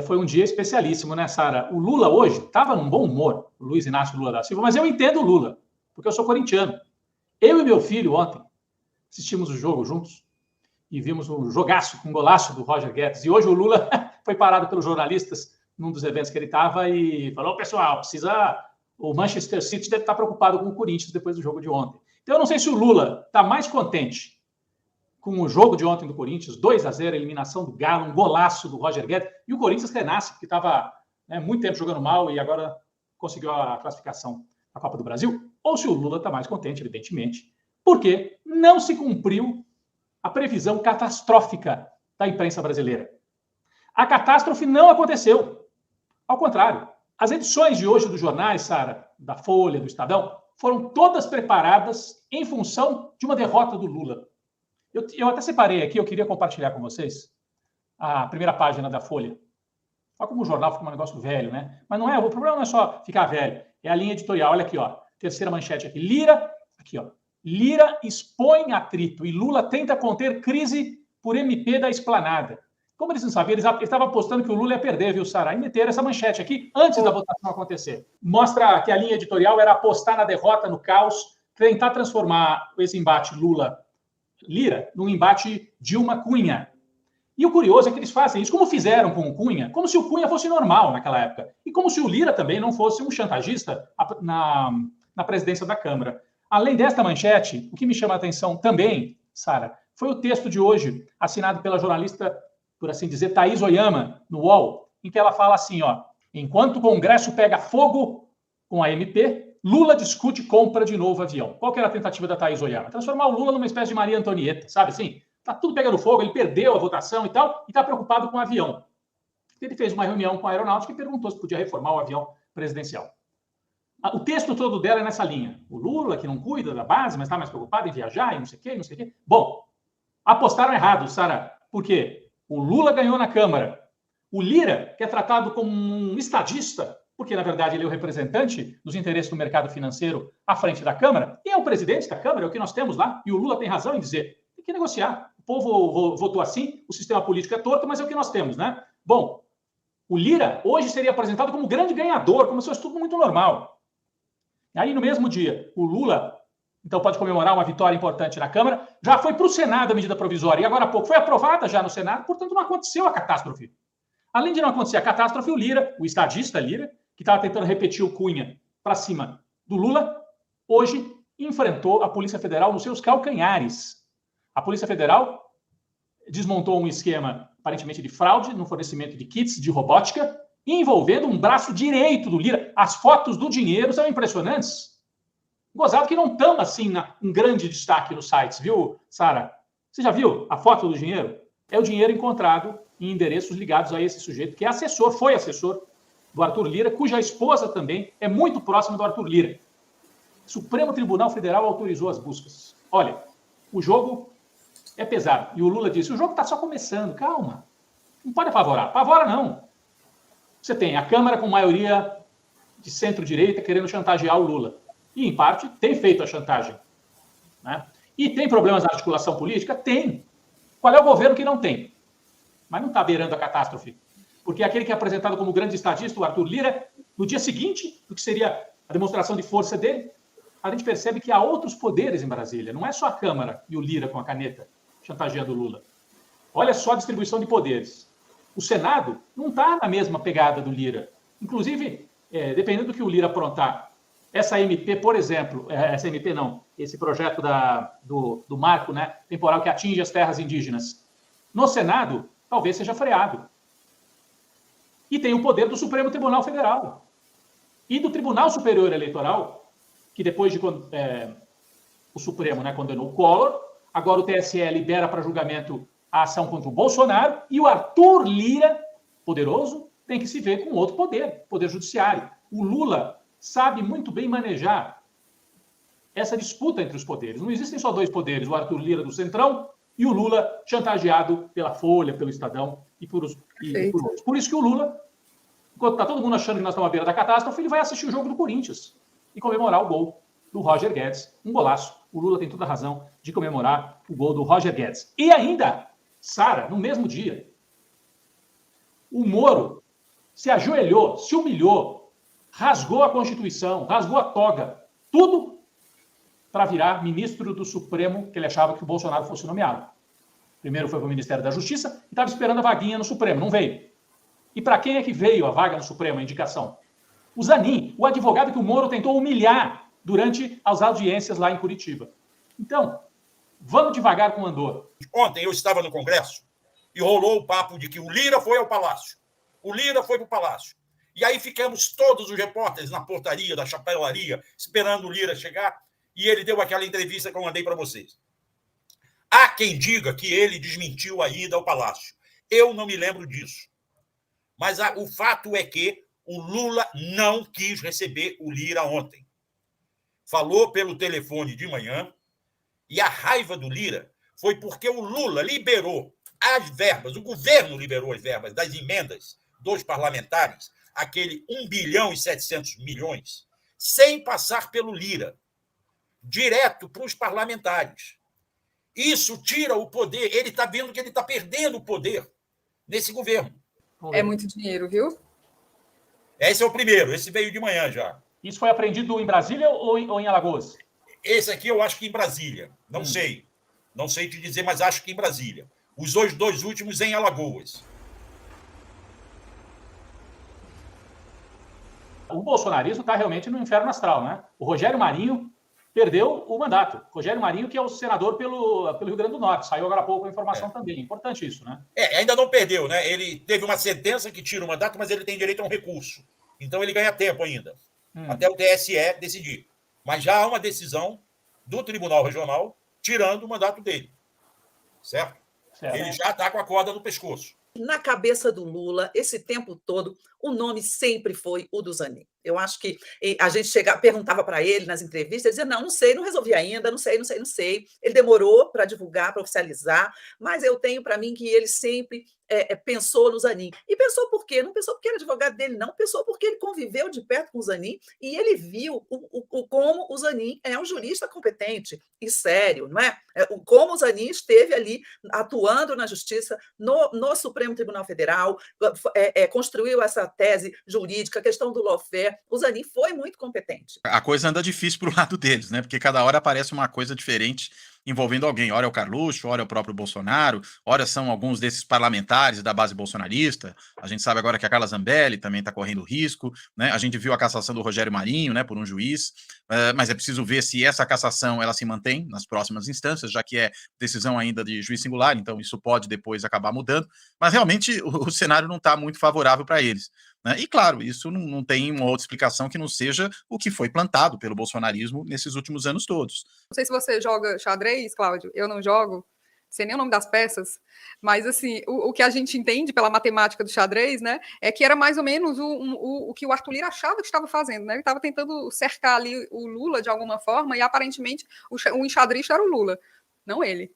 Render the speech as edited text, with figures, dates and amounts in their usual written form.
Foi um dia especialíssimo, né, Sara? O Lula hoje estava num bom humor, o Luiz Inácio Lula da Silva, mas eu entendo o Lula, porque eu sou corintiano. Eu e meu filho, ontem, assistimos o jogo juntos e vimos um jogaço, um golaço do Roger Guedes. E hoje o Lula foi parado pelos jornalistas num dos eventos que ele estava e falou, pessoal, o Manchester City deve estar preocupado com o Corinthians depois do jogo de ontem. Então eu não sei se o Lula está mais contente com o jogo de ontem do Corinthians, 2-0, eliminação do Galo, um golaço do Roger Guedes, e o Corinthians renasce, que estava muito tempo jogando mal e agora conseguiu a classificação na Copa do Brasil, ou se o Lula está mais contente, evidentemente, porque não se cumpriu a previsão catastrófica da imprensa brasileira. A catástrofe não aconteceu. Ao contrário, as edições de hoje dos jornais, Sara, da Folha, do Estadão, foram todas preparadas em função de uma derrota do Lula. Eu até separei aqui, eu queria compartilhar com vocês a primeira página da Folha. Olha como o jornal fica um negócio velho, né? Mas não é, o problema não é só ficar velho, é a linha editorial. Olha aqui, ó, terceira manchete aqui. Lira expõe atrito e Lula tenta conter crise por MP da Esplanada. Como eles não sabiam, eles estavam apostando que o Lula ia perder, viu, Sara? E meteram essa manchete aqui antes da votação acontecer. Mostra que a linha editorial era apostar na derrota, no caos, tentar transformar esse embate Lula-Lira num embate Dilma-Cunha. E o curioso é que eles fazem isso, como fizeram com o Cunha, como se o Cunha fosse normal naquela época. E como se o Lira também não fosse um chantagista na presidência da Câmara. Além desta manchete, o que me chama a atenção também, Sara, foi o texto de hoje, assinado pela jornalista, por assim dizer, Thaís Oyama, no UOL, em que ela fala assim, ó, enquanto o Congresso pega fogo com a MP, Lula discute compra de novo avião. Qual que era a tentativa da Thaís Oyama? Transformar o Lula numa espécie de Maria Antonieta, sabe assim? Tá tudo pegando fogo, ele perdeu a votação e tal, e está preocupado com o avião. Ele fez uma reunião com a aeronáutica e perguntou se podia reformar o avião presidencial. O texto todo dela é nessa linha. O Lula, que não cuida da base, mas está mais preocupado em viajar e não sei o quê, não sei o quê. Bom, apostaram errado, Sara. Por quê? O Lula ganhou na Câmara. O Lira, que é tratado como um estadista, porque, na verdade, ele é o representante dos interesses do mercado financeiro à frente da Câmara, e é o presidente da Câmara, é o que nós temos lá, e o Lula tem razão em dizer, tem que negociar. O povo votou assim, o sistema político é torto, mas é o que nós temos, né? Bom, o Lira hoje seria apresentado como grande ganhador, como se fosse tudo muito normal. Aí, no mesmo dia, o Lula, então, pode comemorar uma vitória importante na Câmara, já foi para o Senado a medida provisória, e agora há pouco foi aprovada já no Senado, portanto, não aconteceu a catástrofe. Além de não acontecer a catástrofe, o Lira, o estadista Lira, que estava tentando repetir o Cunha para cima do Lula, hoje enfrentou a Polícia Federal nos seus calcanhares. A Polícia Federal desmontou um esquema, aparentemente, de fraude no fornecimento de kits de robótica, envolvendo um braço direito do Lira. As fotos do dinheiro são impressionantes. Gozado que não estão, assim, em grande destaque nos sites, viu, Sara? Você já viu a foto do dinheiro? É o dinheiro encontrado em endereços ligados a esse sujeito, que é assessor, foi assessor do Arthur Lira, cuja esposa também é muito próxima do Arthur Lira. O Supremo Tribunal Federal autorizou as buscas. Olha, o jogo é pesado. E o Lula disse, o jogo está só começando, calma. Não pode apavorar. Apavora, não. Você tem a Câmara com maioria de centro-direita querendo chantagear o Lula. E, em parte, tem feito a chantagem. Né? E tem problemas na articulação política? Tem. Qual é o governo que não tem? Mas não está beirando a catástrofe. Porque aquele que é apresentado como grande estadista, o Arthur Lira, no dia seguinte, do que seria a demonstração de força dele, a gente percebe que há outros poderes em Brasília. Não é só a Câmara e o Lira com a caneta chantageando o Lula. Olha só a distribuição de poderes. O Senado não está na mesma pegada do Lira. Inclusive, dependendo do que o Lira aprontar, essa MP, por exemplo, essa MP não, esse projeto do marco, né, temporal que atinge as terras indígenas, no Senado, talvez seja freado. E tem o poder do Supremo Tribunal Federal e do Tribunal Superior Eleitoral, que depois de o Supremo, né, condenou o Collor, agora o TSE libera para julgamento a ação contra o Bolsonaro, e o Arthur Lira, poderoso, tem que se ver com outro poder judiciário. O Lula sabe muito bem manejar essa disputa entre os poderes. Não existem só dois poderes, o Arthur Lira do Centrão e o Lula chantageado pela Folha, pelo Estadão e por outros. Por isso que o Lula, enquanto está todo mundo achando que nós estamos à beira da catástrofe, ele vai assistir o jogo do Corinthians e comemorar o gol do Roger Guedes. Um golaço. O Lula tem toda a razão de comemorar o gol do Roger Guedes. E ainda, Sara, no mesmo dia, o Moro se ajoelhou, se humilhou, rasgou a Constituição, rasgou a toga, tudo para virar ministro do Supremo, que ele achava que o Bolsonaro fosse nomeado. Primeiro foi para o Ministério da Justiça e estava esperando a vaguinha no Supremo, não veio. E para quem é que veio a vaga no Supremo, a indicação? O Zanin, o advogado que o Moro tentou humilhar durante as audiências lá em Curitiba. Então, vamos devagar com o Andor. Ontem eu estava no Congresso e rolou o papo de que o Lira foi ao Palácio. O Lira foi para o Palácio. E aí ficamos todos os repórteres na portaria da chapelaria, esperando o Lira chegar, e ele deu aquela entrevista que eu mandei para vocês. Há quem diga que ele desmentiu a ida ao Palácio. Eu não me lembro disso. Mas o fato é que o Lula não quis receber o Lira ontem. Falou pelo telefone de manhã, e a raiva do Lira foi porque o Lula liberou as verbas, o governo liberou as verbas das emendas dos parlamentares, aquele 1 bilhão e 700 milhões, sem passar pelo Lira, direto para os parlamentares. Isso tira o poder, ele está vendo que ele está perdendo o poder nesse governo. É muito dinheiro, viu? Esse é o primeiro, esse veio de manhã já. Isso foi aprendido em Brasília ou em Alagoas? Esse aqui eu acho que em Brasília. Não sei. Não sei te dizer, mas acho que em Brasília. Os dois últimos em Alagoas. O bolsonarismo está realmente no inferno astral, né? O Rogério Marinho perdeu o mandato. Rogério Marinho, que é o senador pelo Rio Grande do Norte. Saiu agora há pouco a informação também. Importante isso, né? Ainda não perdeu, né? Ele teve uma sentença que tira o mandato, mas ele tem direito a um recurso. Então ele ganha tempo ainda. Até o TSE decidir. Mas já há uma decisão do Tribunal Regional tirando o mandato dele. Certo? Ele já está com a corda no pescoço. Na cabeça do Lula, esse tempo todo, o nome sempre foi o do Zanin. Eu acho que a gente perguntava para ele nas entrevistas, ele dizia, não sei, não resolvi ainda, não sei. Ele demorou para divulgar, para oficializar, mas eu tenho para mim que ele sempre pensou no Zanin. E pensou por quê? Não pensou porque era advogado dele, não. Pensou porque ele conviveu de perto com o Zanin e ele viu como o Zanin é um jurista competente e sério, não é? Como o Zanin esteve ali atuando na justiça, no Supremo Tribunal Federal, construiu essa tese jurídica, a questão do lawfare. O Zanin foi muito competente. A coisa anda difícil para o lado deles, né? Porque cada hora aparece uma coisa diferente envolvendo alguém. Ora é o Carluxo, ora é o próprio Bolsonaro, ora são alguns desses parlamentares da base bolsonarista. A gente sabe agora que a Carla Zambelli também está correndo risco, né? A gente viu a cassação do Rogério Marinho, né, por um juiz, mas é preciso ver se essa cassação ela se mantém nas próximas instâncias, já que é decisão ainda de juiz singular, então isso pode depois acabar mudando. Mas realmente o cenário não está muito favorável para eles. Né? E claro, isso não tem uma outra explicação que não seja o que foi plantado pelo bolsonarismo nesses últimos anos todos. Não sei se você joga xadrez, Cláudio, eu não jogo, sei nem o nome das peças, mas assim, o que a gente entende pela matemática do xadrez, né, é que era mais ou menos o que o Arthur Lira achava que estava fazendo, né? Ele estava tentando cercar ali o Lula de alguma forma e aparentemente o enxadrista era o Lula, não ele.